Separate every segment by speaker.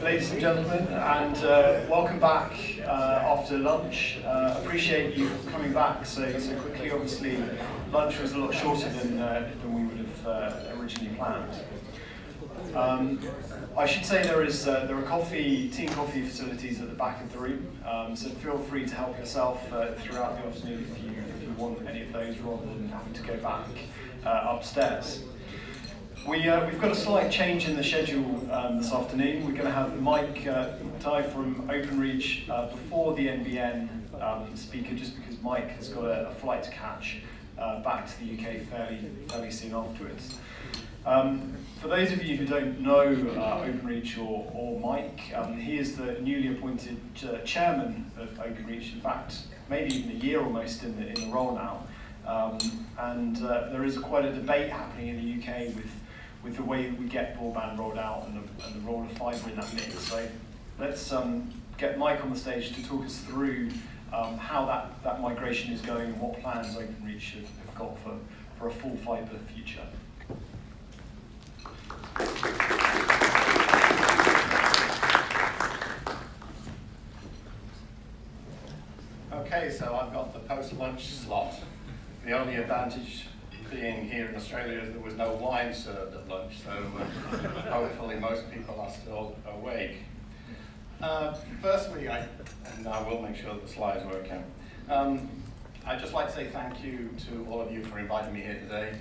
Speaker 1: ladies and gentlemen, and welcome back after lunch. Appreciate you coming back so quickly. Obviously, lunch was a lot shorter than we would have originally planned. I should say there are tea and coffee facilities at the back of the room, so feel free to help yourself throughout the afternoon if you want any of those, rather than having to go back upstairs. We've got a slight change in the schedule this afternoon. We're going to have McTighe from Openreach before the NBN speaker, just because Mike has got a flight to catch back to the UK fairly soon afterwards. For those of you who don't know Openreach or Mike, he is the newly appointed chairman of Openreach. In fact, maybe even a year almost in the role now. And there is quite a debate happening in the UK with the way that we get broadband rolled out and the role of fibre in that mix. So let's get Mike on the stage to talk us through how that migration is going and what plans Openreach have got for a full fibre future.
Speaker 2: Okay, so I've got the post-lunch slot. The only advantage being here in Australia is there was no wine served at lunch, so hopefully most people are still awake. Firstly, and I will make sure that the slides work out. I'd just like to say thank you to all of you for inviting me here today.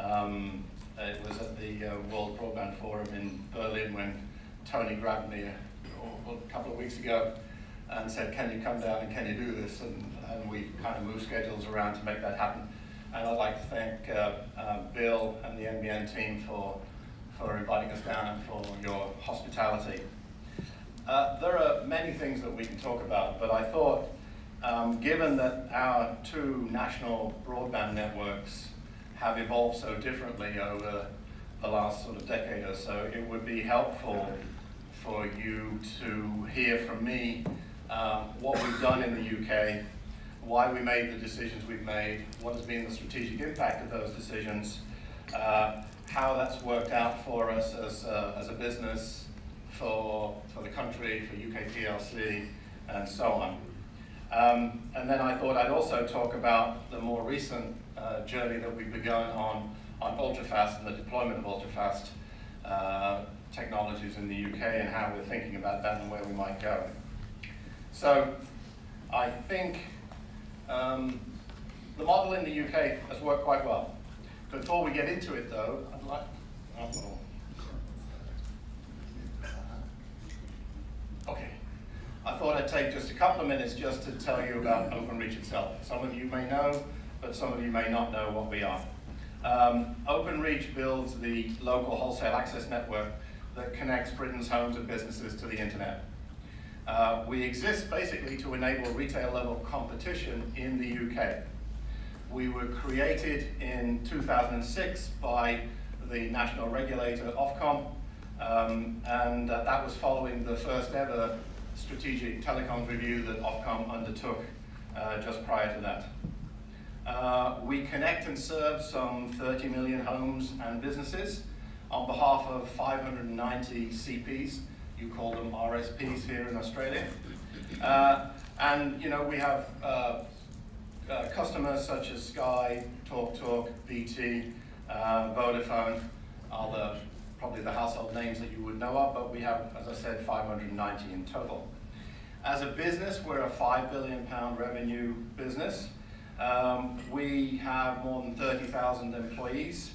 Speaker 2: It was at the World Broadband Forum in Berlin when Tony grabbed me a couple of weeks ago and said, can you come down and can you do this? And we kind of moved schedules around to make that happen. And I'd like to thank Bill and the NBN team for inviting us down and for your hospitality. There are many things that we can talk about, but I thought, given that our two national broadband networks have evolved so differently over the last sort of decade or so, it would be helpful for you to hear from me what we've done in the UK, why we made the decisions we've made, what has been the strategic impact of those decisions, how that's worked out for us as a business, for the country, for UK PLC, and so on. And then I thought I'd also talk about the more recent journey that we've begun on ultrafast and the deployment of ultrafast technologies in the UK and how we're thinking about that and where we might go. So I think the model in the UK has worked quite well. Before we get into it though, I thought I'd take just a couple of minutes just to tell you about Openreach itself. Some of you may know, but some of you may not know what we are. Openreach builds the local wholesale access network that connects Britain's homes and businesses to the internet. We exist basically to enable retail level competition in the UK. We were created in 2006 by the national regulator Ofcom, and that was following the first ever strategic telecoms review that Ofcom undertook just prior to that. We connect and serve some 30 million homes and businesses on behalf of 590 CPs. You call them RSPs here in Australia. And you know, we have customers such as Sky, TalkTalk, BT, Vodafone, are probably the household names that you would know of, but we have, as I said, 590 in total. As a business, we're a £5 billion revenue business. We have more than 30,000 employees,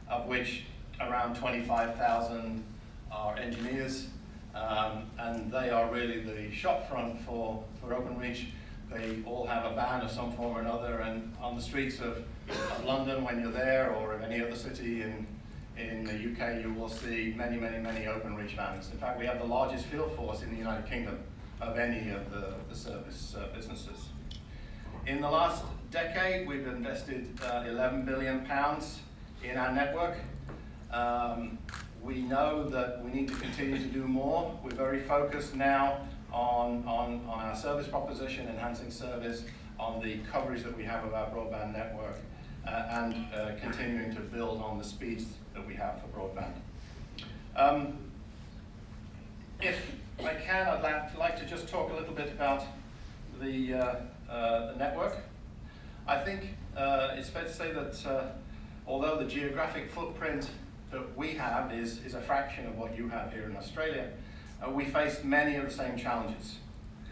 Speaker 2: of which around 25,000 are engineers, and they are really the shop front for Openreach. They all have a van of some form or another, and on the streets of London when you're there, or in any other city in the UK, you will see many Openreach vans. In fact, we have the largest field force in the United Kingdom of any of the service businesses. In the last decade, we've invested £11 billion in our network. We know that we need to continue to do more. We're very focused now on our service proposition, enhancing service, on the coverage that we have of our broadband network, and continuing to build on the speeds that we have for broadband. If can, I'd like to just talk a little bit about the network. I think it's fair to say that although the geographic footprint that we have is a fraction of what you have here in Australia, we face many of the same challenges.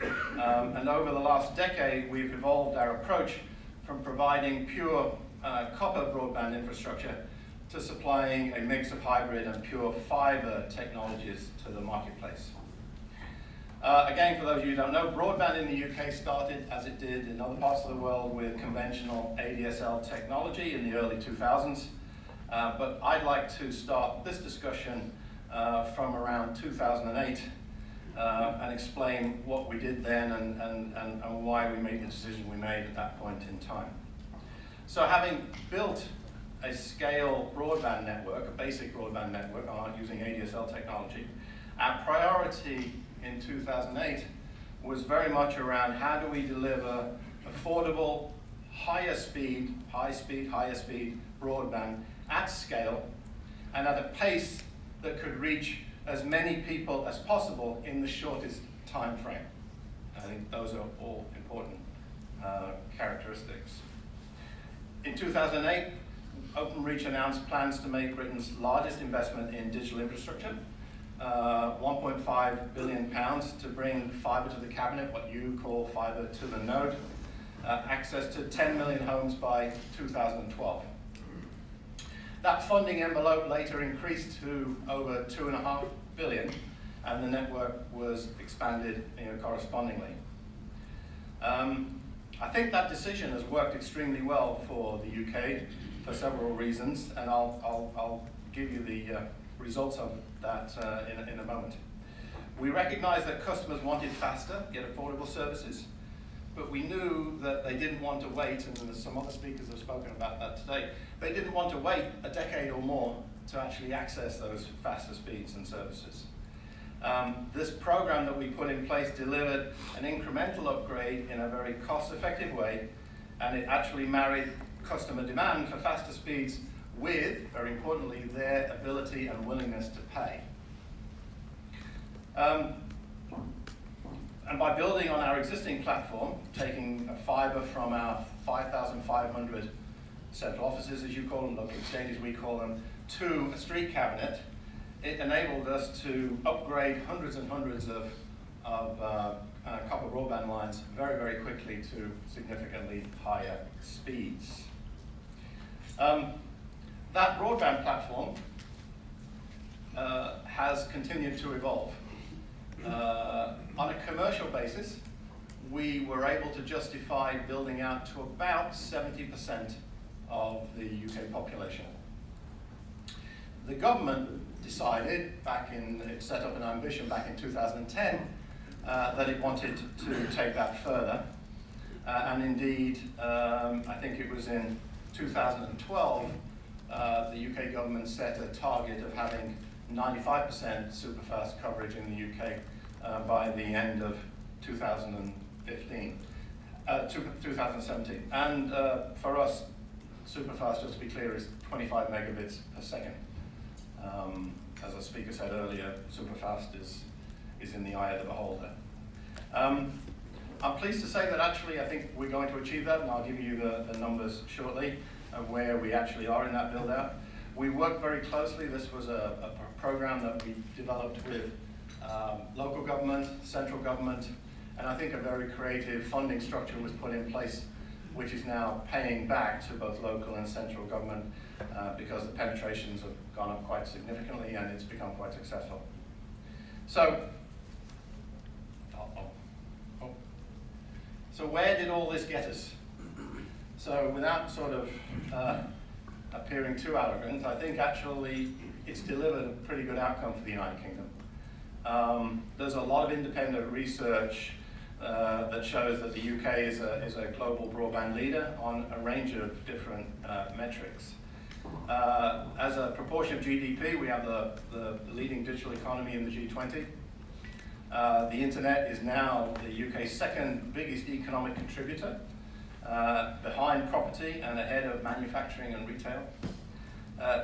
Speaker 2: And over the last decade, we've evolved our approach from providing pure copper broadband infrastructure to supplying a mix of hybrid and pure fiber technologies to the marketplace. Again, for those of you who don't know, broadband in the UK started, as it did in other parts of the world, with conventional ADSL technology in the early 2000s. But I'd like to start this discussion from around 2008 and explain what we did then and why we made the decision we made at that point in time. So having built a scale broadband network, a basic broadband network using ADSL technology, our priority in 2008 was very much around how do we deliver affordable, higher speed broadband at scale and at a pace that could reach as many people as possible in the shortest time frame. I think those are all important characteristics. In 2008, Openreach announced plans to make Britain's largest investment in digital infrastructure, £1.5 billion to bring fibre to the cabinet, what you call fibre to the node, access to 10 million homes by 2012. That funding envelope later increased to over $2.5 billion, and the network was expanded correspondingly. I think that decision has worked extremely well for the UK for several reasons, and I'll give you the results of that in a moment. We recognized that customers wanted faster, yet affordable services, but we knew that they didn't want to wait, and some other speakers have spoken about that today. They didn't want to wait a decade or more to actually access those faster speeds and services. This program that we put in place delivered an incremental upgrade in a very cost-effective way, and it actually married customer demand for faster speeds with, very importantly, their ability and willingness to pay. And by building on our existing platform, taking fibre from our 5,500 central offices, as you call them, local exchanges we call them, to a street cabinet, it enabled us to upgrade hundreds and hundreds of copper broadband lines very, very quickly to significantly higher speeds. That broadband platform has continued to evolve. On a commercial basis, we were able to justify building out to about 70% of the UK population. The government decided it set up an ambition back in 2010 that it wanted to take that further. And indeed, I think it was in 2012, the UK government set a target of having 95% superfast coverage in the UK by the end of 2017. And for us, superfast, just to be clear, is 25 megabits per second. As the speaker said earlier, superfast is in the eye of the beholder. I'm pleased to say that actually I think we're going to achieve that, and I'll give you the numbers shortly of where we actually are in that build out. We worked very closely. This was a program that we developed with local government, central government, and I think a very creative funding structure was put in place, which is now paying back to both local and central government because the penetrations have gone up quite significantly and it's become quite successful. So, so where did all this get us? So without sort of appearing too arrogant, I think actually it's delivered a pretty good outcome for the United Kingdom. There's a lot of independent research that shows that the UK is a global broadband leader on a range of different metrics. As a proportion of GDP, we have the leading digital economy in the G20. The internet is now the UK's second biggest economic contributor, behind property and ahead of manufacturing and retail.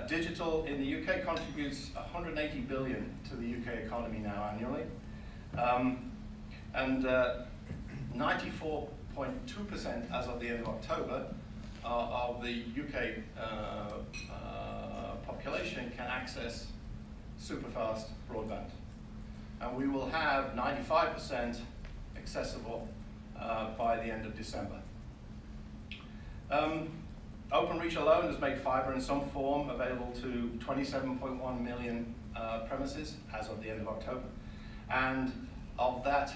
Speaker 2: Digital in the UK contributes 180 billion to the UK economy now annually. And 94.2% as of the end of October of the UK population can access superfast broadband. And we will have 95% accessible by the end of December. Openreach alone has made fiber in some form available to 27.1 million premises as of the end of October. And of that,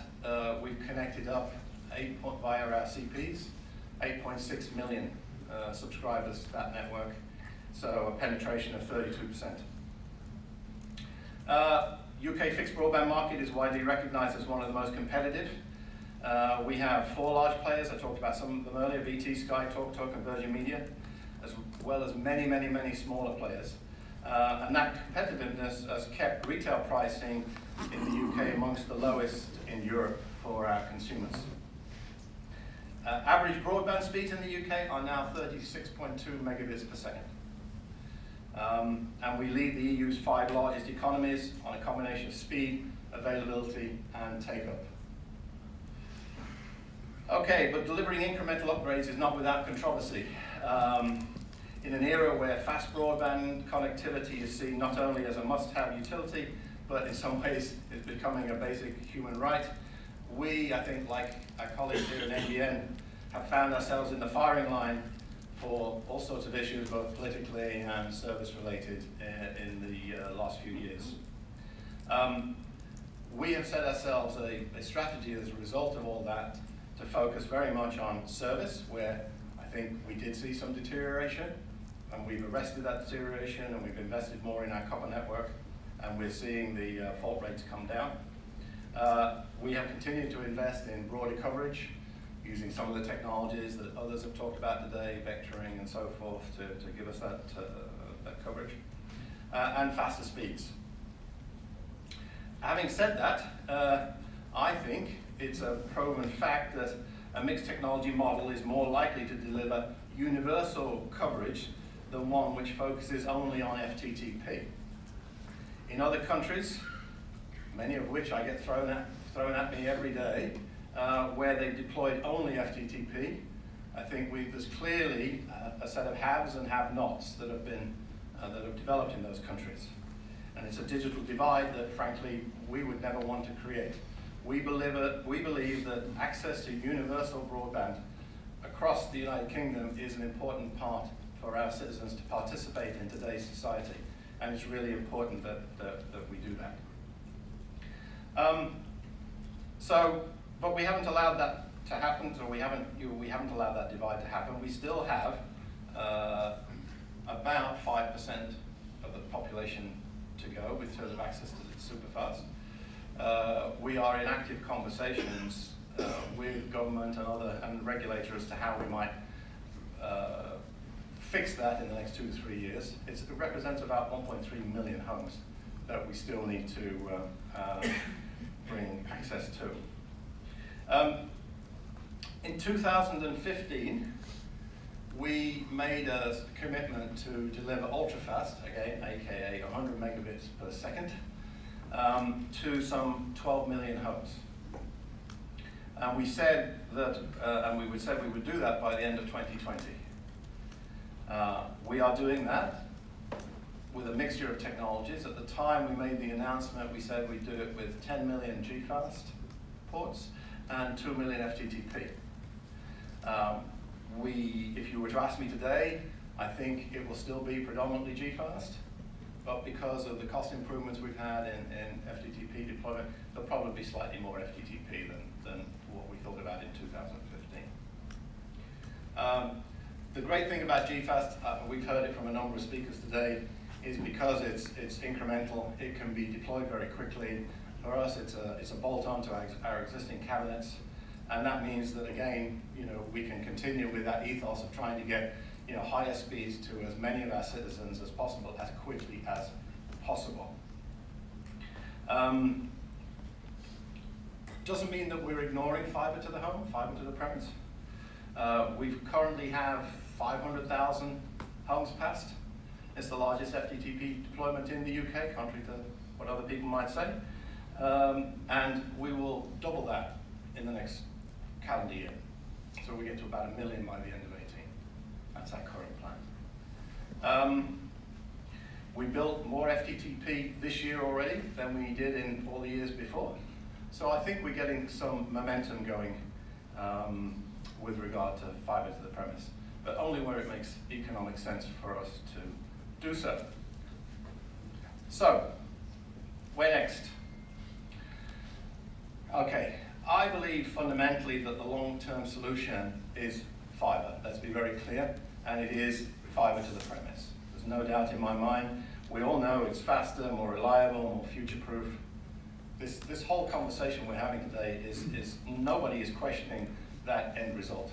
Speaker 2: we've connected up via our CPs, 8.6 million subscribers to that network, so a penetration of 32%. UK fixed broadband market is widely recognized as one of the most competitive. We have 4 large players. I talked about some of them earlier: BT, Sky, TalkTalk, and Virgin Media, as well as many, many, many smaller players. And that competitiveness has kept retail pricing in the UK amongst the lowest in Europe for our consumers. Average broadband speeds in the UK are now 36.2 megabits per second. And we lead the EU's 5 largest economies on a combination of speed, availability, and take-up. Okay, but delivering incremental upgrades is not without controversy. In an era where fast broadband connectivity is seen not only as a must-have utility, but in some ways is becoming a basic human right, we, I think, like our colleagues here at NBN, have found ourselves in the firing line for all sorts of issues, both politically and service-related, in the last few years. We have set ourselves a strategy as a result of all that to focus very much on service, where I think we did see some deterioration, and we've arrested that deterioration, and we've invested more in our copper network, and we're seeing the fault rates come down. We have continued to invest in broader coverage, using some of the technologies that others have talked about today, vectoring and so forth, to give us that coverage, and faster speeds. Having said that, I think it's a proven fact that a mixed technology model is more likely to deliver universal coverage than one which focuses only on FTTP. In other countries, many of which I get thrown at me every day, where they've deployed only FTTP, I think there's clearly a set of haves and have-nots that have developed in those countries. And it's a digital divide that, frankly, we would never want to create. We believe that access to universal broadband across the United Kingdom is an important part for our citizens to participate in today's society. And it's really important that we do that. But we haven't allowed that to happen, or we haven't allowed that divide to happen. We still have about 5% of the population to go in terms of access to superfast. We are in active conversations with government and regulators as to how we might fix that in the next 2 to 3 years. It represents about 1.3 million homes that we still need to bring access to. In 2015, we made a commitment to deliver ultra-fast, again, aka 100 megabits per second, to some 12 million homes. And we said that, we said we would do that by the end of 2020. We are doing that with a mixture of technologies. At the time we made the announcement, we said we'd do it with 10 million G-fast ports and 2 million FTTP. If you were to ask me today, I think it will still be predominantly G-fast, but because of the cost improvements we've had in FTTP deployment, there'll probably be slightly more FTTP than what we thought about in 2015. The great thing about G-fast, we've heard it from a number of speakers today, is because it's incremental, it can be deployed very quickly. For us, it's a bolt-on to our existing cabinets, and that means that, again, we can continue with that ethos of trying to get higher speeds to as many of our citizens as possible, as quickly as possible. Doesn't mean that we're ignoring fiber to the home, fiber to the premise. We currently have 500,000 homes passed. It's the largest FTTP deployment in the UK, contrary to what other people might say. And we calendar year. So we get to about 1 million by the end of 18. That's our current plan. We built more FTTP this year already than we did in all the years before. So I think we're getting some momentum going with regard to fiber to the premise, but only where it makes economic sense for us to do so. So, where next? Okay, I believe fundamentally that the long-term solution is fiber. Let's be very clear, and it is fiber to the premise. There's no doubt in my mind. We all know it's faster, more reliable, more future-proof. This whole conversation we're having today is nobody is questioning that end result.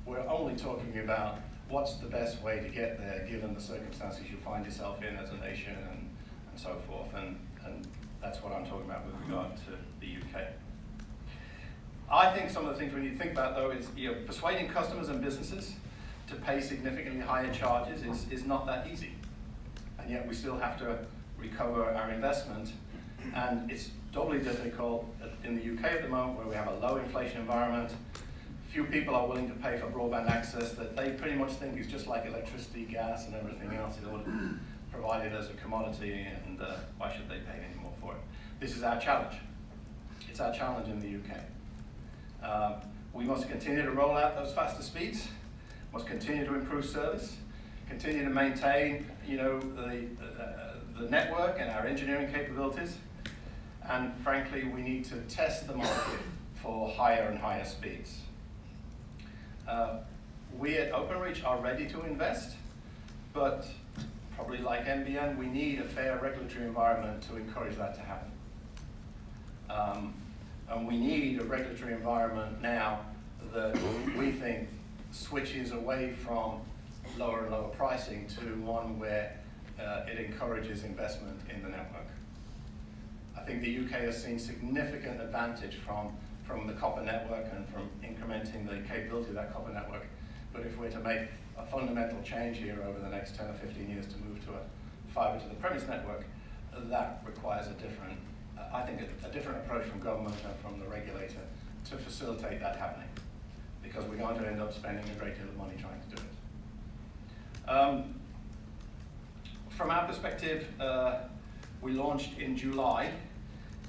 Speaker 2: We're only talking about what's the best way to get there given the circumstances you find yourself in as a nation and so forth. And that's what I'm talking about with regard to the UK. I think some of the things we need to think about, though, is persuading customers and businesses to pay significantly higher charges is not that easy. And yet we still have to recover our investment. And it's doubly difficult in the UK at the moment, where we have a low inflation environment. Few people are willing to pay for broadband access that they pretty much think is just like electricity, gas, and everything else. It ought to provided as a commodity, and why should they pay any more for it? This is our challenge. It's our challenge in the UK. We must continue to roll out those faster speeds, must continue to improve service, continue to maintain, the network and our engineering capabilities, and frankly, we need to test the market for higher and higher speeds. We at Openreach are ready to invest, but probably like NBN, we need a fair regulatory environment to encourage that to happen. And we need a regulatory environment now that we think switches away from lower and lower pricing to one where it encourages investment in the network. I think the UK has seen significant advantage from the copper network and from incrementing the capability of that copper network. But if we're to make a fundamental change here over the next 10 or 15 years to move to a fiber to the premise network, that requires a different approach from government and from the regulator to facilitate that happening, because we're going to end up spending a great deal of money trying to do it. From our perspective, we launched in July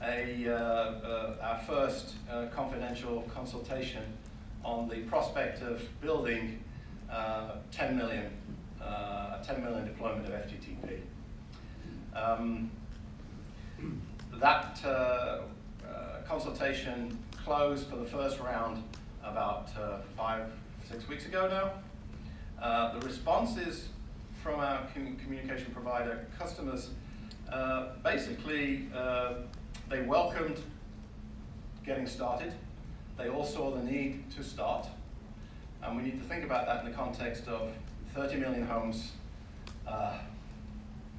Speaker 2: our first confidential consultation on the prospect of building 10 million deployment of FTTP. That consultation closed for the first round about 5-6 weeks ago now. The responses from our communication provider customers, basically they welcomed getting started. They all saw the need to start. And we need to think about that in the context of 30 million homes,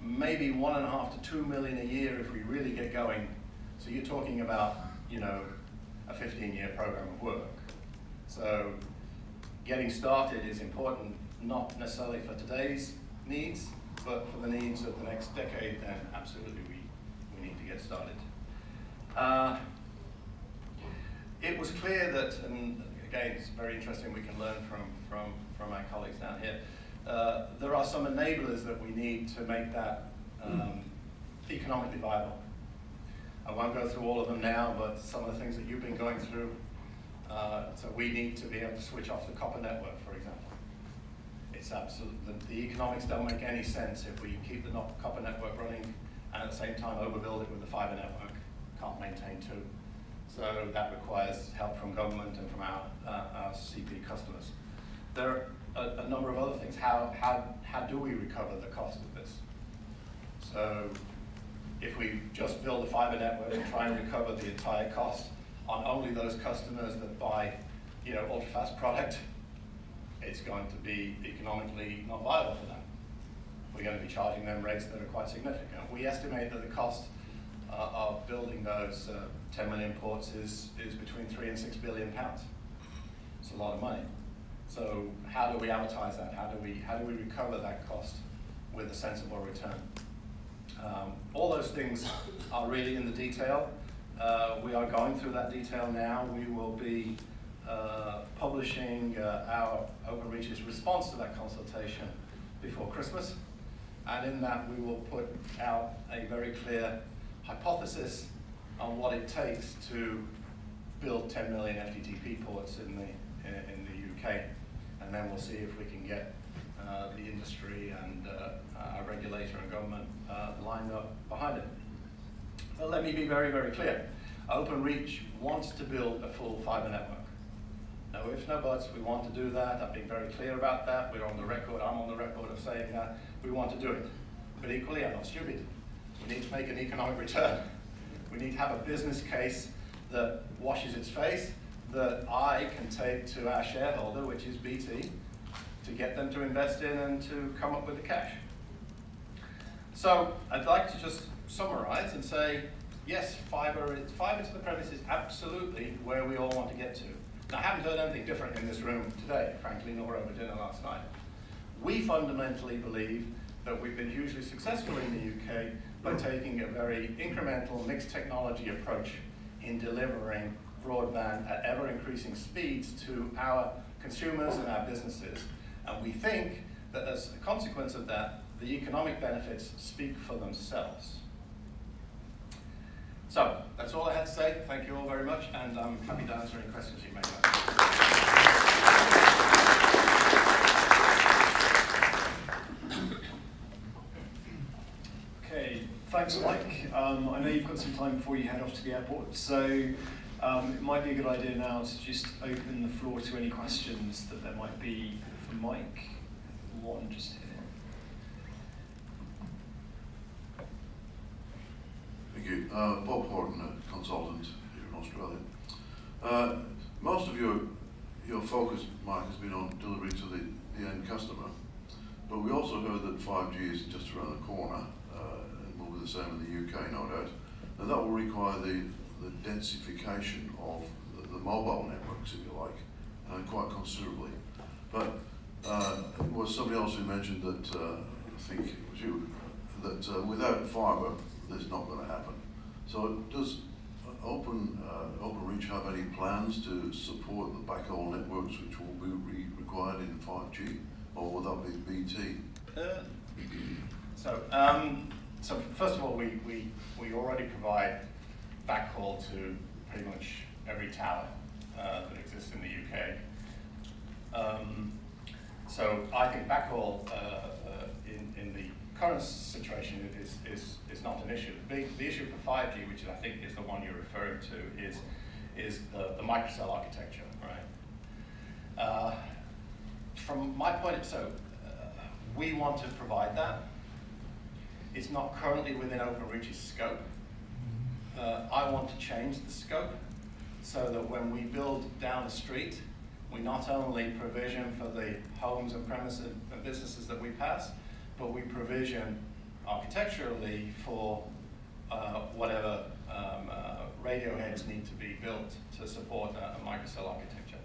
Speaker 2: maybe 1.5 to 2 million a year if we really get going. So you're talking about, a 15-year program of work. So getting started is important, not necessarily for today's needs, but for the needs of the next decade, then absolutely we need to get started. It was clear that, and again, it's very interesting, we can learn from our colleagues down here, there are some enablers that we need to make that economically viable. I won't go through all of them now, but some of the things that you've been going through, so we need to be able to switch off the copper network, for example. It's absolute, the economics don't make any sense if we keep the copper network running and at the same time overbuild it with the fiber network. Can't maintain two. So that requires help from government and from our CP customers. There are a number of other things. How do we recover the cost of this? So if we just build a fiber network and try and recover the entire cost on only those customers that buy, ultra-fast product, it's going to be economically not viable for them. We're going to be charging them rates that are quite significant. We estimate that the cost of building those 10 million ports is between £3 and £6 billion. It's a lot of money. So how do we amortize that? How do we recover that cost with a sensible return? All those things are really in the detail. We are going through that detail now. We will be publishing our Openreach's response to that consultation before Christmas. And in that we will put out a very clear hypothesis on what it takes to build 10 million FTTP ports in the UK. And then we'll see if we can get the industry and our regulator and government lined up behind it. But let me be very, very clear. Openreach wants to build a full fibre network. No ifs, no buts, we want to do that. I've been very clear about that. We're on the record, I'm on the record of saying that. We want to do it. But equally, I'm not stupid. We need to make an economic return. We need to have a business case that washes its face, that I can take to our shareholder, which is BT, to get them to invest in and to come up with the cash. So I'd like to just summarize and say, yes, fibre to the premise is absolutely where we all want to get to. Now, I haven't heard anything different in this room today, frankly, nor over dinner last night. We fundamentally believe that we've been hugely successful in the UK by taking a very incremental mixed technology approach in delivering broadband at ever-increasing speeds to our consumers and our businesses. And we think that as a consequence of that, the economic benefits speak for themselves. So, that's all I had to say. Thank you all very much, and I'm happy to answer any questions you may have.
Speaker 1: Okay, thanks, Mike. I know you've got some time before you head off to the airport, so it might be a good idea now to just open the floor to any questions that there might be for Mike. One just here.
Speaker 3: Thank you. Bob Horton, a consultant here in Australia. Most of your focus, Mike, has been on delivery to the end customer, but we also heard that 5G is just around the corner, and will be the same in the UK, no doubt. And that will require the densification of the mobile networks, if you like, quite considerably. But it was somebody else who mentioned that, I think it was you, that without fibre, this is not going to happen. So does Openreach have any plans to support the backhaul networks which will be required in 5G, or will that be BT?
Speaker 2: So first of all, we already provide backhaul to pretty much every tower that exists in the UK. So I think backhaul in the current situation is not an issue. The issue for 5G, which I think is the one you're referring to, is the microcell architecture, right? From my point of view, we want to provide that. It's not currently within Openreach's scope. I want to change the scope so that when we build down the street, we not only provision for the homes and premises and businesses that we pass, but we provision architecturally for whatever radio heads need to be built to support a microcell architecture.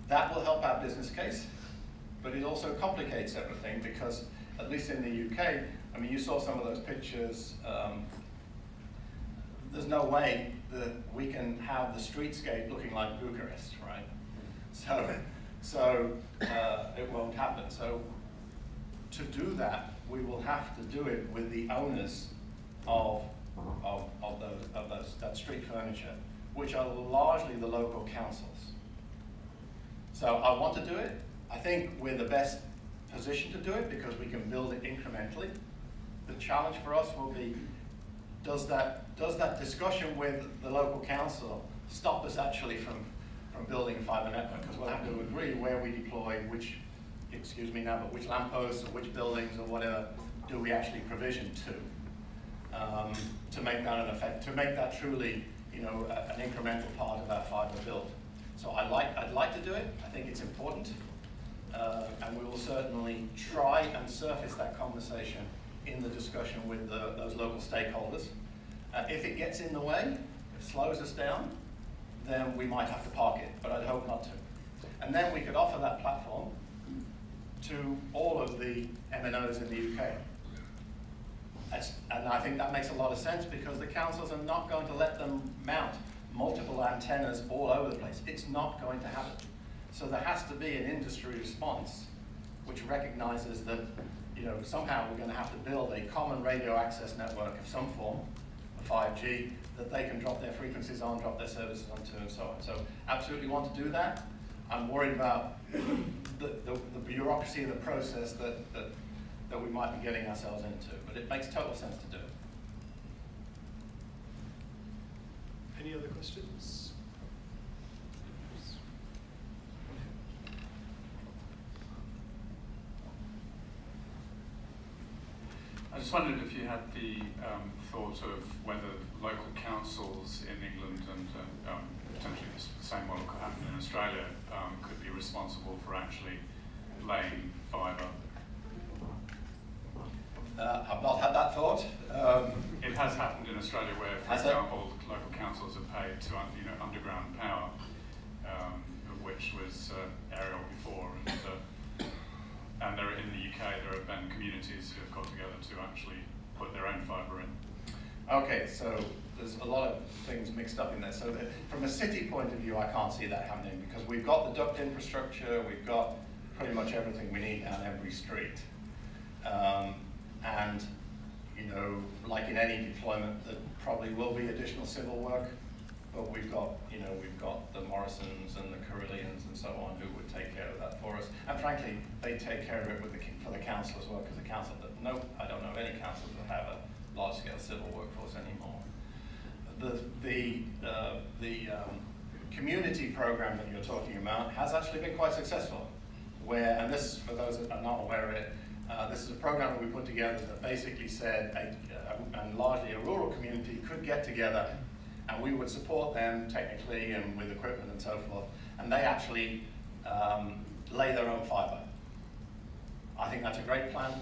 Speaker 2: That will help our business case, but it also complicates everything because, at least in the UK, I mean, you saw some of those pictures. There's no way that we can have the streetscape looking like Bucharest, right? So it won't happen. So to do that, we will have to do it with the owners of that street furniture, which are largely the local councils. So I want to do it. I think we're the best position to do it because we can build it incrementally. The challenge for us will be, does that discussion with the local council stop us actually from building a fibre network? Because we'll have to agree where we deploy which lampposts or which buildings or whatever do we actually provision to make that an effect, to make that truly, an incremental part of our fibre build. So I'd like to do it. I think it's important, and we will certainly try and surface that conversation in the discussion with those local stakeholders. If it gets in the way, if it slows us down, then we might have to park it, but I'd hope not to. And then we could offer that platform to all of the MNOs in the UK. And I think that makes a lot of sense because the councils are not going to let them mount multiple antennas all over the place. It's not going to happen. So there has to be an industry response which recognizes that, you know, somehow we're going to have to build a common radio access network of some form, a 5G, that they can drop their frequencies on, drop their services onto, and so on. So absolutely want to do that. I'm worried about the bureaucracy of the process that we might be getting ourselves into, but it makes total sense to do it.
Speaker 1: Any other questions?
Speaker 4: I just wondered if you had the thought of whether local councils in England and potentially the same model could happen in Australia could be responsible for actually laying fibre.
Speaker 2: I've not had that thought.
Speaker 4: It has happened in Australia where, for example, local councils have paid to underground power, which was aerial before, and there in the UK there have been communities who have got together to actually put their own fibre in.
Speaker 2: Okay, so there's a lot of things mixed up in there. So from a city point of view, I can't see that happening because we've got the duct infrastructure, we've got pretty much everything we need down every street. And, you know, like in any deployment, there probably will be additional civil work, but we've got, you know, we've got the Morrisons and the Carillions and so on who would take care of that for us. And frankly, they take care of it for the council as well, because the council, I don't know of any councils that have a large-scale civil workforce anymore. The community program that you're talking about has actually been quite successful. And this, for those that are not aware of it, this is a program that we put together that basically said, and largely a rural community could get together and we would support them technically and with equipment and so forth, and they actually lay their own fibre. I think that's a great plan.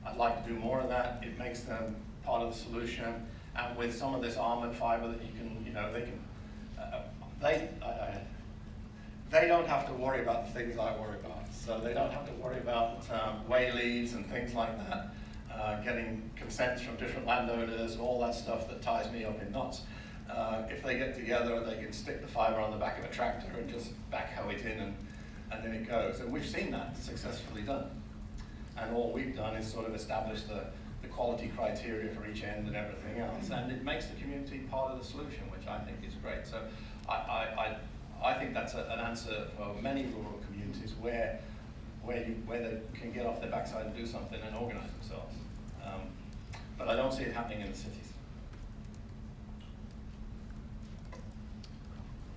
Speaker 2: I'd like to do more of that. It makes them part of the solution, and with some of this armored fibre that you can, you know, they don't have to worry about the things I worry about. So they don't have to worry about wayleaves and things like that, getting consents from different landowners and all that stuff that ties me up in knots. If they get together, they can stick the fibre on the back of a tractor and just backhoe it in, and then it goes. And we've seen that successfully done. And all we've done is sort of establish the quality criteria for each end and everything else. And it makes the community part of the solution, which I think is great. So I think that's an answer for many rural communities where they can get off their backside and do something and organize themselves. But I don't see it happening in the cities.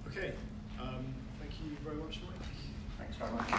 Speaker 1: Okay, thank you very much, Mike.
Speaker 2: Thanks very much.